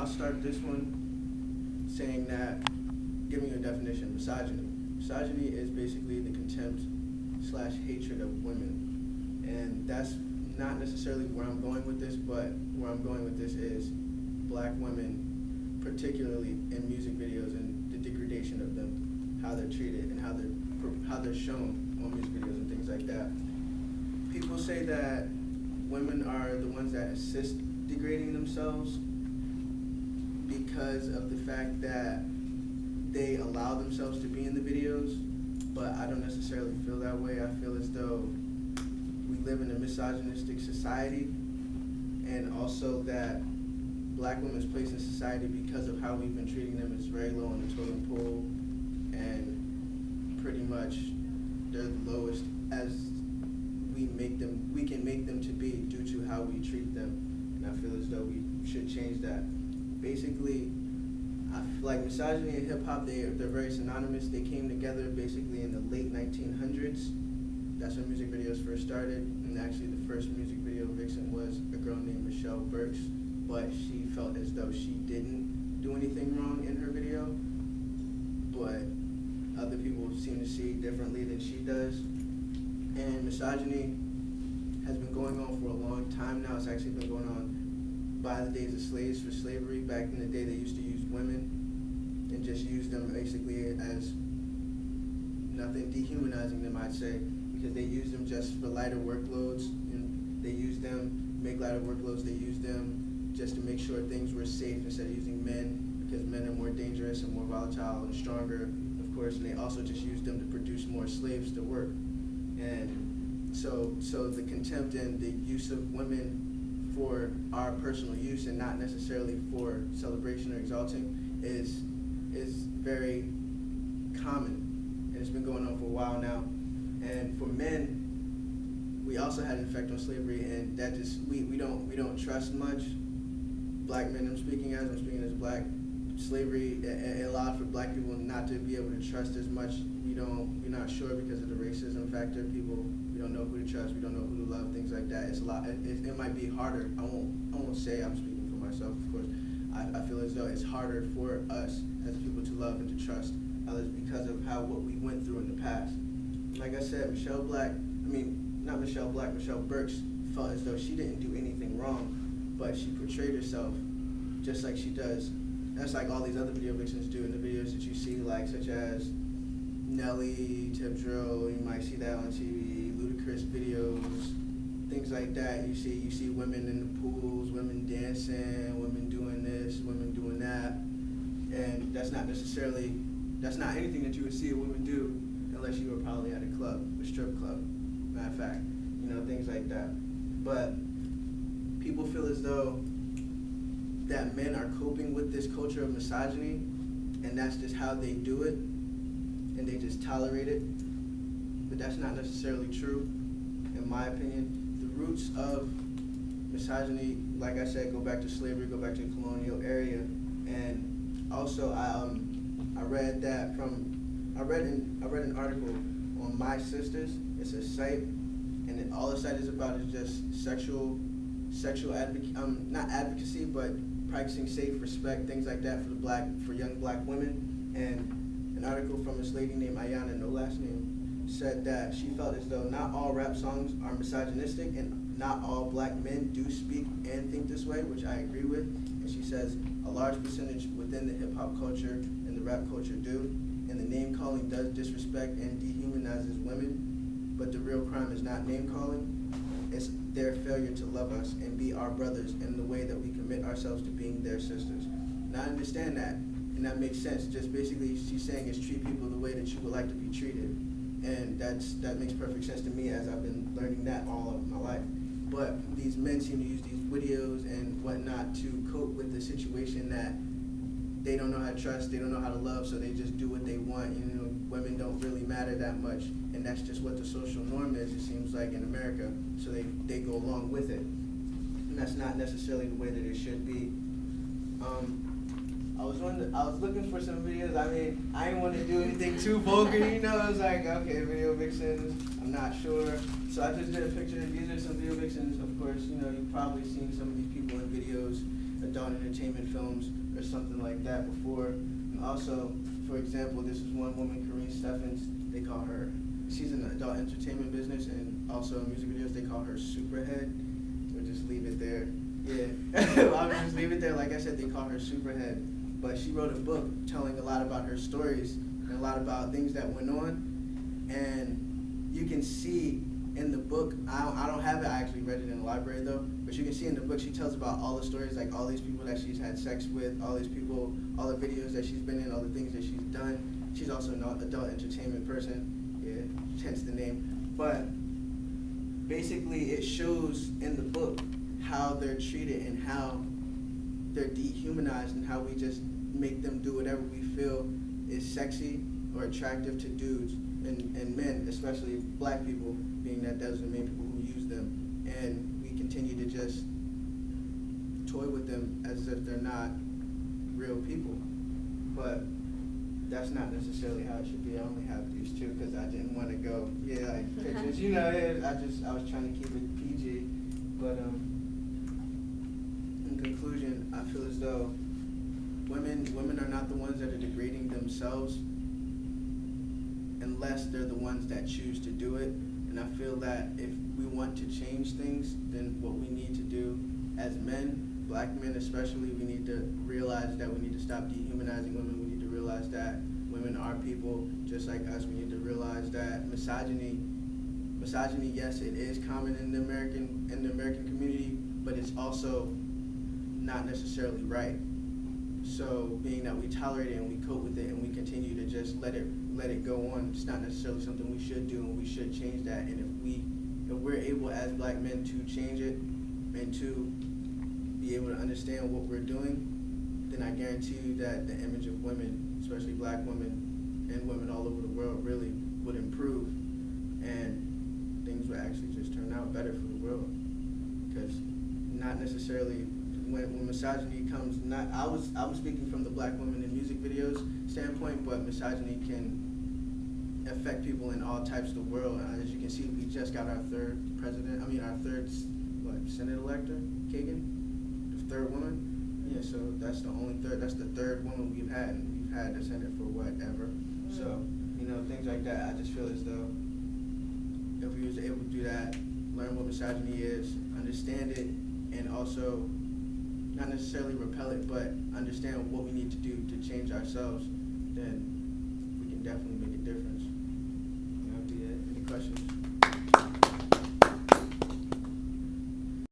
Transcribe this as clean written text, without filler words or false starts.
I'll start this one saying that, giving you a definition, misogyny. Misogyny is basically the contempt / hatred of women. And that's not necessarily where I'm going with this, but where I'm going with this is black women, particularly in music videos and the degradation of them, how they're treated and how they're shown on music videos and things like that. People say that women are the ones that assist degrading themselves because of the fact that they allow themselves to be in the videos, but I don't necessarily feel that way. I feel as though we live in a misogynistic society, and also that black women's place in society, because of how we've been treating them, is very low on the totem pole, and pretty much they're the lowest as we can make them to be due to how we treat them. And I feel as though we should change that. Basically, I feel like misogyny and hip hop, they're very synonymous. They came together basically in the late 1900s. That's when music videos first started, and actually the first music video vixen was a girl named Michelle Burks, but she felt as though she didn't do anything wrong in her video, but other people seem to see differently than she does. And misogyny has been going on for a long time now. It's actually been going on by the days of slaves for slavery. Back in the day, they used to use women and just use them basically as nothing, dehumanizing them, I'd say, because they used them just for lighter workloads. And they used them, make lighter workloads, they used them just to make sure things were safe instead of using men, because men are more dangerous and more volatile and stronger, of course, and they also just used them to produce more slaves to work. And so the contempt and the use of women for our personal use and not necessarily for celebration or exalting is very common, and it's been going on for a while now. And for men, we also had an effect on slavery, and that just we don't trust much. Black men, I'm speaking as black. Slavery, it allowed for black people not to be able to trust as much. We're not sure because of the racism factor. We don't know who to trust. We don't know who to love. Things like that. It's a lot. It might be harder. I won't say I'm speaking for myself. Of course, I feel as though it's harder for us as people to love and to trust others because of what we went through in the past. Like I said, Michelle Burks felt as though she didn't do anything wrong, but she portrayed herself just like she does. That's like all these other video vixens do in the videos that you see, like such as Nelly, Tip Drill. You might see that on TV, Ludacris videos, things like that. You see women in the pools, women dancing, women doing this, women doing that, and that's not anything that you would see a woman do unless you were probably at a club, a strip club, matter of fact, things like that. But people feel as though that men are coping with this culture of misogyny, and that's just how they do it, and they just tolerate it. But that's not necessarily true, in my opinion. The roots of misogyny, like I said, go back to slavery, go back to the colonial area, and also I read an article on My Sisters. It's a site, and all the site is about is just sexual not advocacy, but practicing safe respect, things like that for young black women. And an article from this lady named Ayana, no last name, said that she felt as though not all rap songs are misogynistic and not all black men do speak and think this way, which I agree with. And she says a large percentage within the hip hop culture and the rap culture do, and the name calling does disrespect and dehumanizes women, but the real crime is not name calling. It's their failure to love us and be our brothers in the way that we commit ourselves to being their sisters. And I understand that, and that makes sense. Just basically, she's saying is treat people the way that you would like to be treated. And that makes perfect sense to me, as I've been learning that all of my life. But these men seem to use these videos and whatnot to cope with the situation that they don't know how to trust, they don't know how to love, so they just do what they want. Women don't really matter that much, and that's just what the social norm is, it seems like, in America, so they go along with it. And that's not necessarily the way that it should be. I was looking for some videos. I didn't want to do anything too vulgar, I was like, okay, video vixens, I'm not sure. So I just did a picture. These are some video vixens. Of course, you've probably seen some of these people in videos adult entertainment films or something like that before. And also, for example, this is one woman, Kareen Steffens. They call her. She's in the adult entertainment business and also in music videos. They call her Superhead. We'll just leave it there. Yeah, I'll just leave it there. Like I said, they call her Superhead. But she wrote a book telling a lot about her stories and a lot about things that went on. And you can see in the book, I don't have it, I actually read it in the library though, but you can see in the book she tells about all the stories, like all these people that she's had sex with, all these people, all the videos that she's been in, all the things that she's done. She's also an adult entertainment person, yeah, hence the name. But basically it shows in the book how they're treated and how they're dehumanized and how we just make them do whatever we feel is sexy or attractive to dudes and men, especially black people, being that those are the main people who use them. And we continue to just toy with them as if they're not real people. But that's not necessarily how it should be. I only have these two because I didn't want to go, yeah, like pictures, you know, I was trying to keep it PG. But in conclusion, I feel as though women are not the ones that are degrading themselves unless they're the ones that choose to do it. And I feel that if we want to change things, then what we need to do as men, black men especially, we need to realize that we need to stop dehumanizing women. We need to realize that women are people just like us. We need to realize that misogyny, yes, it is common in the American community, but it's also not necessarily right. So being that we tolerate it and we cope with it and we continue to just let it go on, it's not necessarily something we should do, and we should change that. And if we're able as black men to change it and to be able to understand what we're doing, then I guarantee you that the image of women, especially black women and women all over the world, really would improve, and things would actually just turn out better for the world. Because not necessarily when misogyny comes, I'm speaking from the black women in music videos standpoint, but misogyny can affect people in all types of the world. As you can see, we just got our third Senate elector, Kagan, the third woman. Yeah, so that's the third woman we've had, and we've had the Senate for whatever. So, things like that, I just feel as though if we was able to do that, learn what misogyny is, understand it, and also not necessarily repel it, but understand what we need to do to change ourselves, then we can definitely make a difference. That'd be it. Any questions?